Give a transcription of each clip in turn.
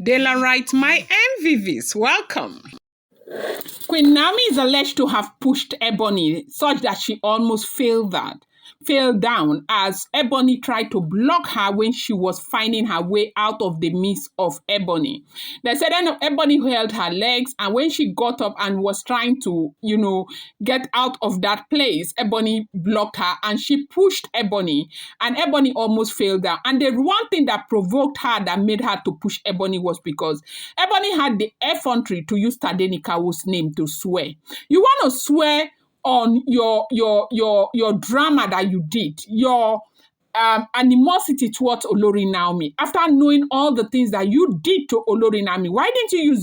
Daylight, my MVVs, welcome. Queen Nami is alleged to have pushed Ebony such that she almost fell down as Ebony tried to block her when she was finding her way out of the midst of Ebony. They said then Ebony held her legs, and when she got up and was trying to, get out of that place, Ebony blocked her and she pushed Ebony, and Ebony almost fell down. And the one thing that provoked her, that made her to push Ebony, was because Ebony had the effrontery to use Tadenikawo's name to swear. You want to swear on your drama that you did, your animosity towards Olori Naomi, after knowing all the things that you did to Olori Naomi. Why didn't you use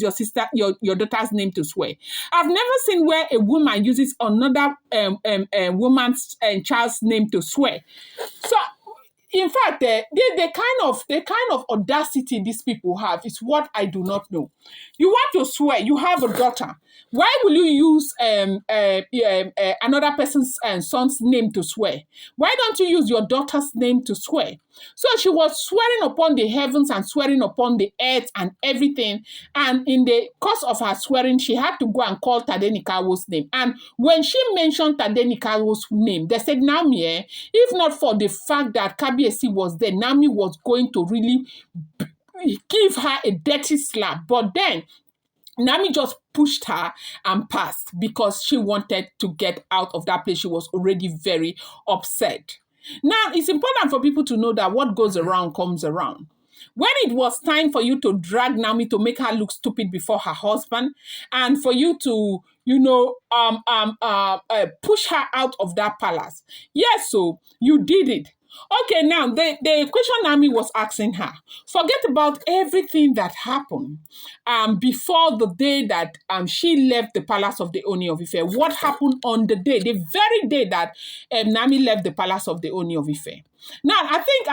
your daughter's name to swear? I've never seen where a woman uses another woman's child's name to swear. So, in fact, the kind of audacity these people have is what I do not know. You want to swear, you have a daughter. Why will you use another person's son's name to swear? Why don't you use your daughter's name to swear? So she was swearing upon the heavens and swearing upon the earth and everything. And in the course of her swearing, she had to go and call Tadenikawo's name. And when she mentioned Tadenikawo's name, they said, Nami, if not for the fact that Kabiesi was there, Nami was going to really give her a dirty slap. But then Nami just pushed her and passed because she wanted to get out of that place. She was already very upset. Now, it's important for people to know that what goes around comes around. When it was time for you to drag Nami to make her look stupid before her husband, and for you to, push her out of that palace, yes, so you did it. Okay, now the question Nami was asking her, forget about everything that happened before the day that she left the palace of the Ooni of Ife. What happened on the very day that Nami left the palace of the Ooni of Ife? Now, I think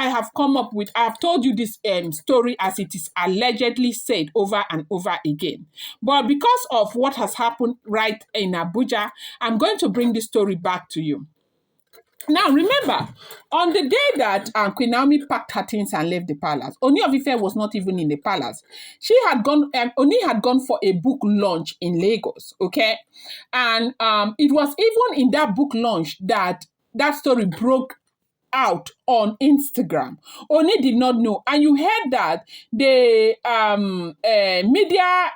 I've told you this story as it is allegedly said over and over again. But because of what has happened right in Abuja, I'm going to bring this story back to you. Now, remember, on the day that Queen Naomi packed her things and left the palace, Ooni of Ife was not even in the palace. Ooni had gone for a book launch in Lagos, okay? And it was even in that book launch that story broke out on Instagram. Ooni did not know. And you heard that the media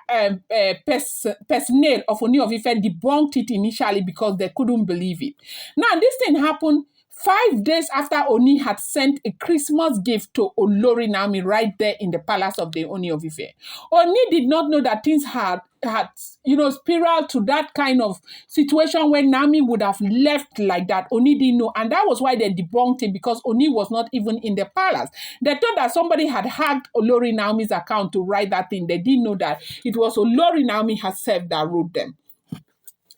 personnel of Ooni of Ife debunked it initially because they couldn't believe it. Now, this thing happened 5 days after Ooni had sent a Christmas gift to Olori Nami right there in the palace of the Ooni of Ife. Ooni did not know that things had spiraled to that kind of situation where Nami would have left like that. Ooni didn't know. And that was why they debunked it, because Ooni was not even in the palace. They thought that somebody had hacked Olori Naomi's account to write that thing. They didn't know that it was Olori Naomi herself that wrote them.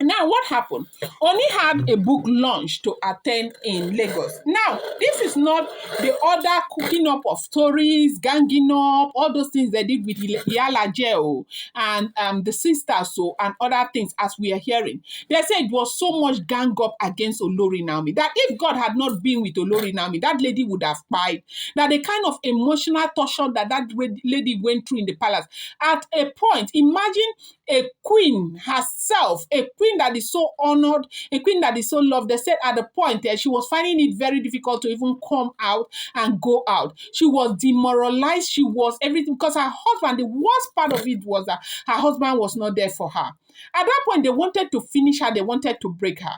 Now, what happened? Ooni had a book launch to attend in Lagos. Now, this is not the other cooking up of stories, ganging up, all those things they did with Yala Jeo and the sisters and other things as we are hearing. They said it was so much gang up against Olori Naomi that if God had not been with Olori Naomi, that lady would have died. That the kind of emotional torture that lady went through in the palace. At a point, imagine a queen herself, a queen that is so honored, a queen that is so loved. They said at the point she was finding it very difficult to even come out and go out. She was demoralized. She was everything because her husband, the worst part of it was that her husband was not there for her. At that point, they wanted to finish her. They wanted to break her.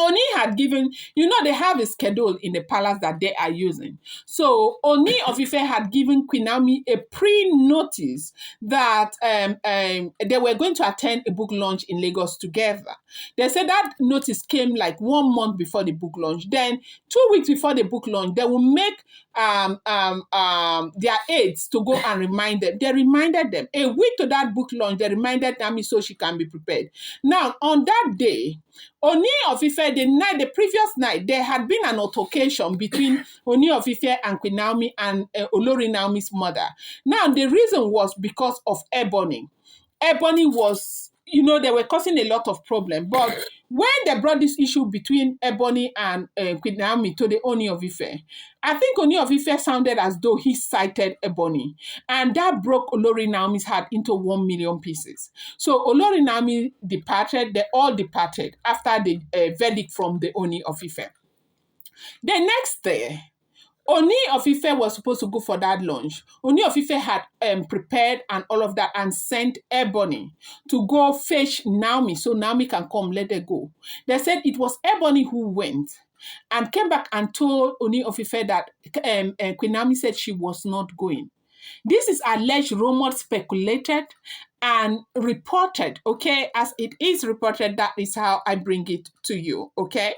Ooni had given, they have a schedule in the palace that they are using. So Ooni of Ife had given Queen Naomi a pre-notice that they were going to attend a book launch in Lagos together. They said that notice came like 1 month before the book launch. Then 2 weeks before the book launch, they will make their aides to go and remind them. They reminded them. A week to that book launch, they reminded Nami so she can be prepared. Now, on that day, Ooni of Ife, the previous night, there had been an altercation between Ooni of Ife and Queen Naomi and Olori Naomi's mother. Now, the reason was because of Ebony. Ebony was, they were causing a lot of problem. But when they brought this issue between Ebony and Queen Naomi to the Ooni of Ife, I think Ooni of Ife sounded as though he cited Ebony. And that broke Olori Naomi's heart into 1 million pieces. So Olori Naomi departed, they all departed after the verdict from the Ooni of Ife. The next day, Ooni of Ife was supposed to go for that lunch. Ooni of Ife had prepared and all of that and sent Ebony to go fetch Naomi so Naomi can come, let her go. They said it was Ebony who went and came back and told Ooni of Ife that Queen Naomi said she was not going. This is alleged, rumored, speculated, and reported, okay? As it is reported, that is how I bring it to you, okay?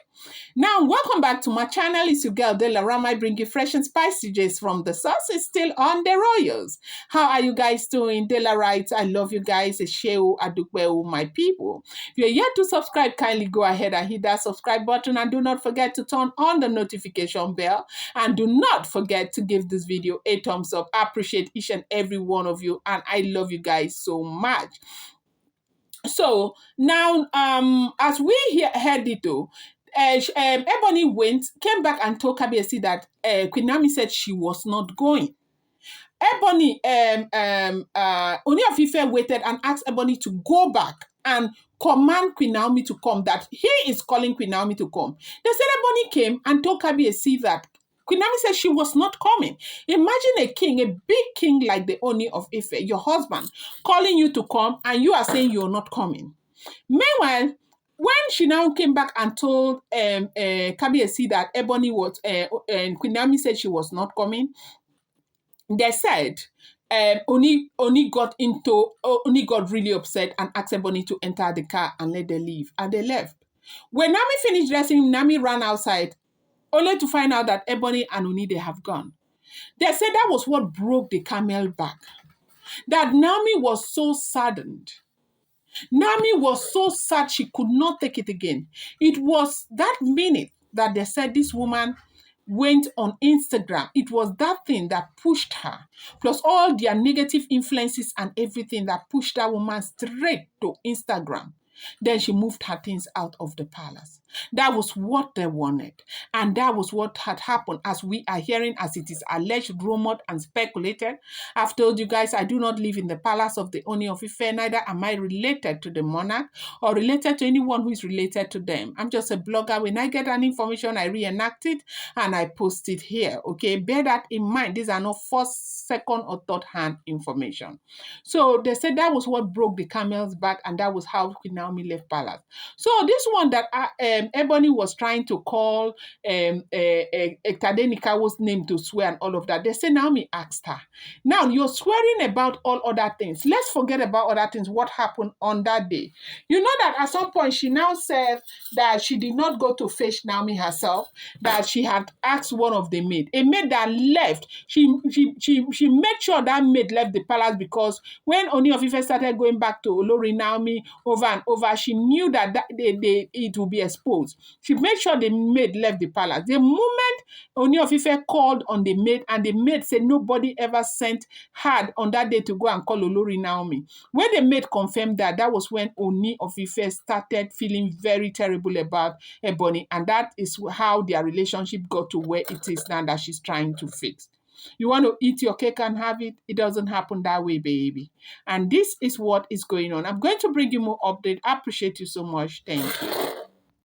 Now, welcome back to my channel. It's your girl, Delarama. I bring you fresh and spicy gist from the source. It's still on the royals. How are you guys doing? Dela writes, I love you guys. Sheu Adukweu, my people. If you're yet to subscribe, kindly go ahead and hit that subscribe button. And do not forget to turn on the notification bell. And do not forget to give this video a thumbs up. I appreciate each and every one of you. And I love you guys so much. So now, as we heard it though, Ebony came back and told Kabiyesi that Queen Naomi said she was not going. Ebony, Ooni of Ife waited and asked Ebony to go back and command Queen Naomi to come, that he is calling Queen Naomi to come. They said Ebony came and told Kabiyesi that Queen Naomi said she was not coming. Imagine a king, a big king like the Ooni of Ife, your husband, calling you to come and you are saying you're not coming. Meanwhile, when she now came back and told Kabiyesi that Ebony was, and Queen Naomi said she was not coming, they said Ooni got really upset and asked Ebony to enter the car and let them leave. And they left. When Nami finished dressing, Nami ran outside, only to find out that Ebony and Ooni, they have gone. They said that was what broke the camel back. That Nami was so saddened. Nami was so sad she could not take it again. It was that minute that they said this woman went on Instagram. It was that thing that pushed her, plus all their negative influences and everything that pushed that woman straight to Instagram. Then she moved her things out of the palace. That was what they wanted. And that was what had happened, as we are hearing, as it is alleged, rumored, and speculated. I've told you guys, I do not live in the palace of the Ooni of Ife, neither am I related to the monarch or related to anyone who is related to them. I'm just a blogger. When I get an information, I reenact it and I post it here. Okay, bear that in mind. These are not first, second, or third hand information. So they said that was what broke the camel's back, and that was how Queen Naomi left palace. So this one that Ebony was trying to call Tadenikawo's name to swear and all of that, they say Naomi asked her. Now you're swearing about all other things. Let's forget about other things. What happened on that day? You know that at some point she now said that she did not go to fetch Naomi herself, that she had asked one of the maid, a maid that left. She made sure that maid left the palace, because when Ooni of Ife started going back to Olori Naomi over and over, she knew that it would be exposed. She made sure the maid left the palace. The moment Ooni of Ife called on the maid, and the maid said nobody ever sent her on that day to go and call Olori Naomi. When the maid confirmed that, that was when Ooni of Ife started feeling very terrible about Ebony, and that is how their relationship got to where it is now that she's trying to fix. You want to eat your cake and have it? It doesn't happen that way, baby. And this is what is going on. I'm going to bring you more update. I appreciate you so much. Thank you.